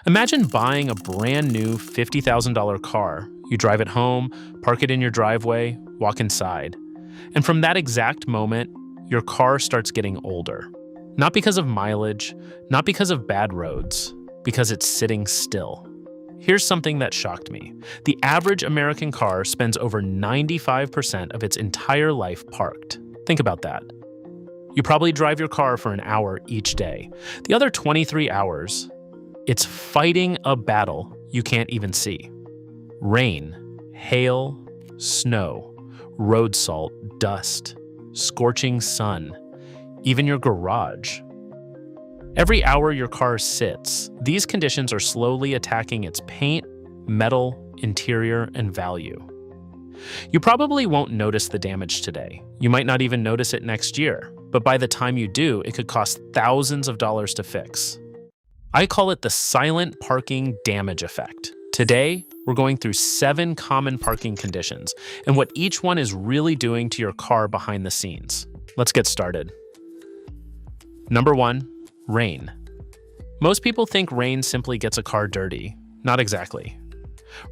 Imagine buying a brand new $50,000 car. You drive it home, park it in your driveway, walk inside. And from that exact moment, your car starts getting older. Not because of mileage, not because of bad roads, because it's sitting still. Here's something that shocked me. The average American car spends over 95% of its entire life parked. Think about that. You probably drive your car for an hour each day. The other 23 hours, it's fighting a battle you can't even see. Rain, hail, snow, road salt, dust, scorching sun, even your garage. Every hour your car sits, these conditions are slowly attacking its paint, metal, interior, and value. You probably won't notice the damage today. You might not even notice it next year, but by the time you do, it could cost thousands of dollars to fix. I call it the silent parking damage effect. Today, we're going through 7 common parking conditions and what each one is really doing to your car behind the scenes. Let's get started. Number 1, rain. Most people think rain simply gets a car dirty. Not exactly.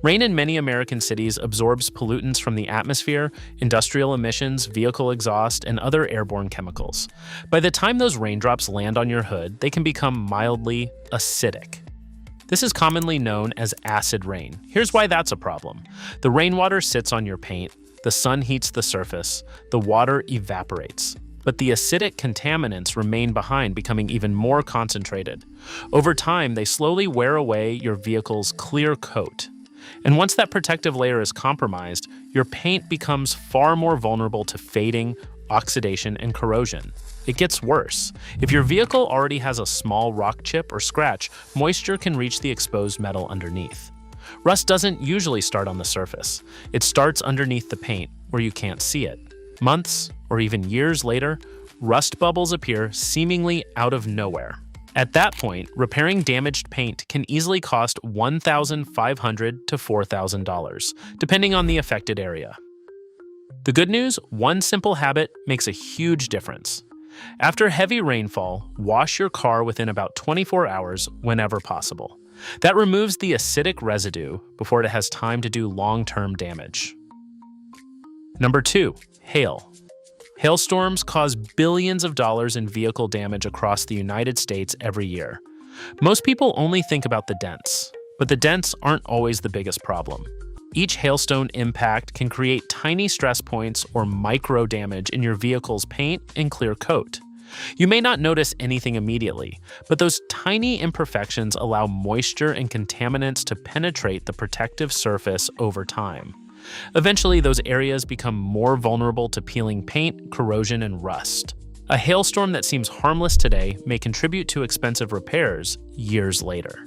Rain in many American cities absorbs pollutants from the atmosphere, industrial emissions, vehicle exhaust, and other airborne chemicals. By the time those raindrops land on your hood, they can become mildly acidic. This is commonly known as acid rain. Here's why that's a problem. The rainwater sits on your paint, the sun heats the surface, the water evaporates. But the acidic contaminants remain behind, becoming even more concentrated. Over time, they slowly wear away your vehicle's clear coat. And once that protective layer is compromised, your paint becomes far more vulnerable to fading, oxidation, and corrosion. It gets worse. If your vehicle already has a small rock chip or scratch, moisture can reach the exposed metal underneath. Rust doesn't usually start on the surface. It starts underneath the paint, where you can't see it. Months, or even years later, rust bubbles appear seemingly out of nowhere. At that point, repairing damaged paint can easily cost $1,500 to $4,000, depending on the affected area. The good news, one simple habit makes a huge difference. After heavy rainfall, wash your car within about 24 hours whenever possible. That removes the acidic residue before it has time to do long-term damage. Number 2, hail. Hailstorms cause billions of dollars in vehicle damage across the United States every year. Most people only think about the dents, but the dents aren't always the biggest problem. Each hailstone impact can create tiny stress points or micro damage in your vehicle's paint and clear coat. You may not notice anything immediately, but those tiny imperfections allow moisture and contaminants to penetrate the protective surface over time. Eventually, those areas become more vulnerable to peeling paint, corrosion, and rust. A hailstorm that seems harmless today may contribute to expensive repairs years later.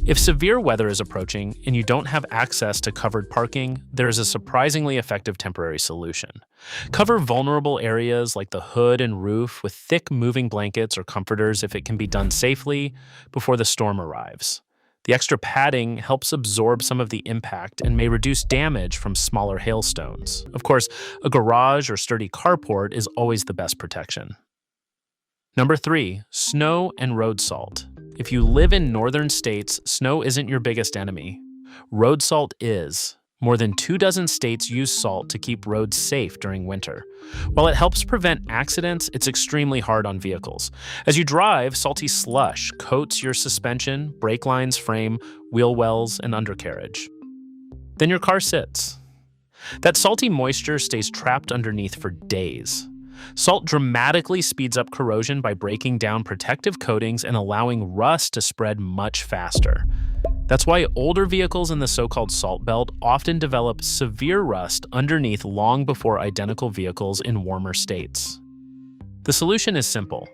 If severe weather is approaching and you don't have access to covered parking, there is a surprisingly effective temporary solution. Cover vulnerable areas like the hood and roof with thick moving blankets or comforters if it can be done safely before the storm arrives. The extra padding helps absorb some of the impact and may reduce damage from smaller hailstones. Of course, a garage or sturdy carport is always the best protection. Number 3, snow and road salt. If you live in northern states, snow isn't your biggest enemy. Road salt is. More than 24 states use salt to keep roads safe during winter. While it helps prevent accidents, it's extremely hard on vehicles. As you drive, salty slush coats your suspension, brake lines, frame, wheel wells, and undercarriage. Then your car sits. That salty moisture stays trapped underneath for days. Salt dramatically speeds up corrosion by breaking down protective coatings and allowing rust to spread much faster. That's why older vehicles in the so-called salt belt often develop severe rust underneath long before identical vehicles in warmer states. The solution is simple.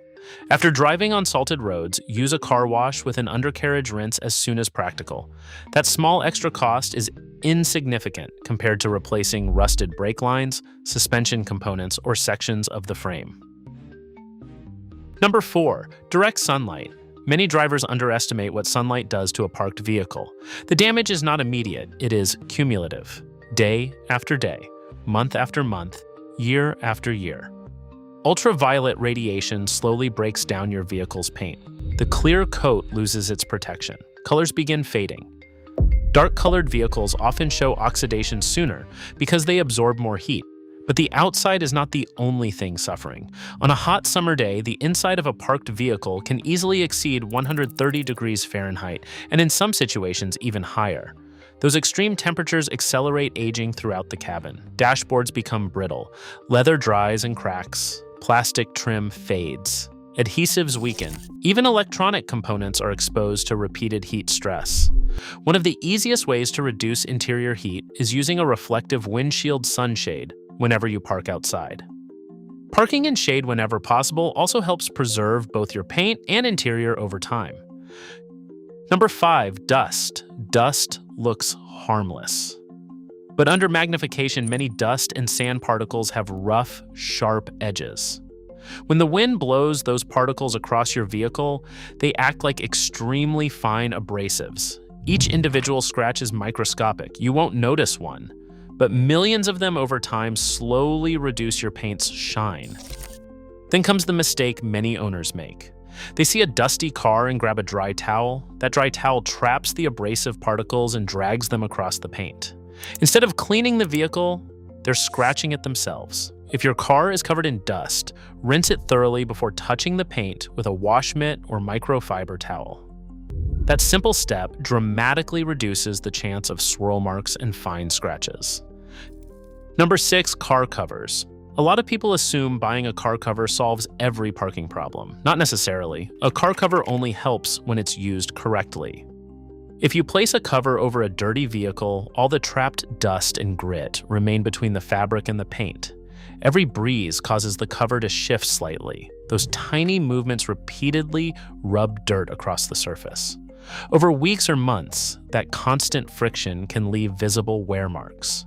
After driving on salted roads, use a car wash with an undercarriage rinse as soon as practical. That small extra cost is insignificant compared to replacing rusted brake lines, suspension components, or sections of the frame. Number 4, direct sunlight. Many drivers underestimate what sunlight does to a parked vehicle. The damage is not immediate, it is cumulative. Day after day, month after month, year after year. Ultraviolet radiation slowly breaks down your vehicle's paint. The clear coat loses its protection. colors begin fading. Dark-colored vehicles often show oxidation sooner because they absorb more heat. But the outside is not the only thing suffering. On a hot summer day, the inside of a parked vehicle can easily exceed 130 degrees Fahrenheit, and in some situations even higher. Those extreme temperatures accelerate aging throughout the cabin. Dashboards become brittle, leather dries and cracks, plastic trim fades, adhesives weaken. Even electronic components are exposed to repeated heat stress. One of the easiest ways to reduce interior heat is using a reflective windshield sunshade whenever you park outside. Parking in shade whenever possible also helps preserve both your paint and interior over time. Number 5, dust. Dust looks harmless. But under magnification, many dust and sand particles have rough, sharp edges. When the wind blows those particles across your vehicle, they act like extremely fine abrasives. Each individual scratch is microscopic. You won't notice one, but millions of them over time slowly reduce your paint's shine. Then comes the mistake many owners make. They see a dusty car and grab a dry towel. That dry towel traps the abrasive particles and drags them across the paint. Instead of cleaning the vehicle, they're scratching it themselves. If your car is covered in dust, rinse it thoroughly before touching the paint with a wash mitt or microfiber towel. That simple step dramatically reduces the chance of swirl marks and fine scratches. Number 6, car covers. A lot of people assume buying a car cover solves every parking problem. Not necessarily. A car cover only helps when it's used correctly. If you place a cover over a dirty vehicle, all the trapped dust and grit remain between the fabric and the paint. Every breeze causes the cover to shift slightly. Those tiny movements repeatedly rub dirt across the surface. Over weeks or months, that constant friction can leave visible wear marks.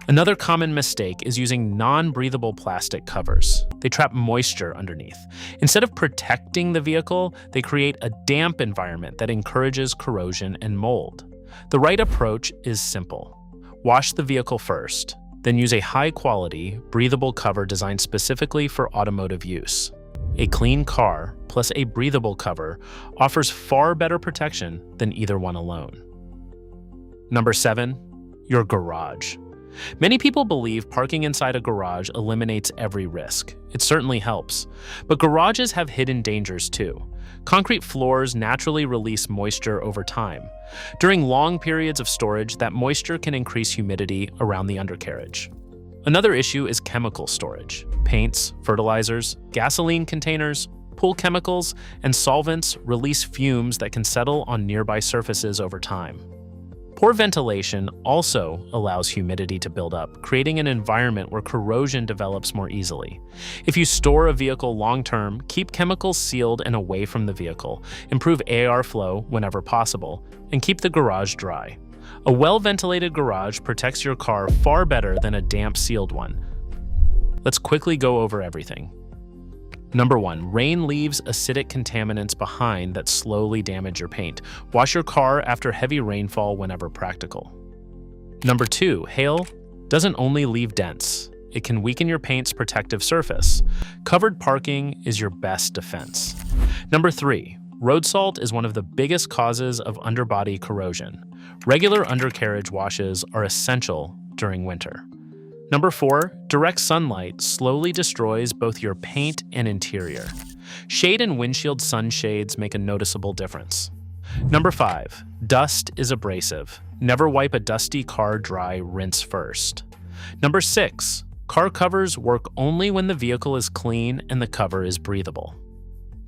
Another common mistake is using non-breathable plastic covers. They trap moisture underneath. Instead of protecting the vehicle, they create a damp environment that encourages corrosion and mold. The right approach is simple. Wash the vehicle first, then use a high-quality, breathable cover designed specifically for automotive use. A clean car plus a breathable cover offers far better protection than either one alone. Number 7, your garage. Many people believe parking inside a garage eliminates every risk. It certainly helps. But garages have hidden dangers too. Concrete floors naturally release moisture over time. During long periods of storage, that moisture can increase humidity around the undercarriage. Another issue is chemical storage. Paints, fertilizers, gasoline containers, pool chemicals, and solvents release fumes that can settle on nearby surfaces over time. Poor ventilation also allows humidity to build up, creating an environment where corrosion develops more easily. If you store a vehicle long-term, keep chemicals sealed and away from the vehicle, improve air flow whenever possible, and keep the garage dry. A well-ventilated garage protects your car far better than a damp, sealed one. Let's quickly go over everything. Number 1, rain leaves acidic contaminants behind that slowly damage your paint. Wash your car after heavy rainfall whenever practical. Number 2, hail doesn't only leave dents. It can weaken your paint's protective surface. Covered parking is your best defense. Number 3, road salt is one of the biggest causes of underbody corrosion. Regular undercarriage washes are essential during winter. Number 4, direct sunlight slowly destroys both your paint and interior. Shade and windshield sunshades make a noticeable difference. Number 5, dust is abrasive. Never wipe a dusty car dry, rinse first. Number 6, car covers work only when the vehicle is clean and the cover is breathable.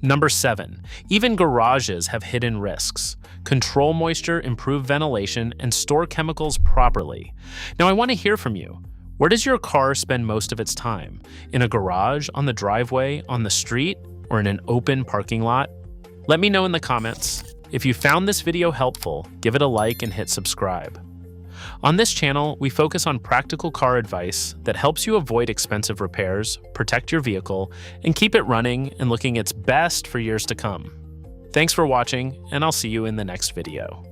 Number 7, even garages have hidden risks. Control moisture, improve ventilation, and store chemicals properly. Now I want to hear from you. Where does your car spend most of its time? In a garage, on the driveway, on the street, or in an open parking lot? Let me know in the comments. If you found this video helpful, give it a like and hit subscribe. On this channel, we focus on practical car advice that helps you avoid expensive repairs, protect your vehicle, and keep it running and looking its best for years to come. Thanks for watching, and I'll see you in the next video.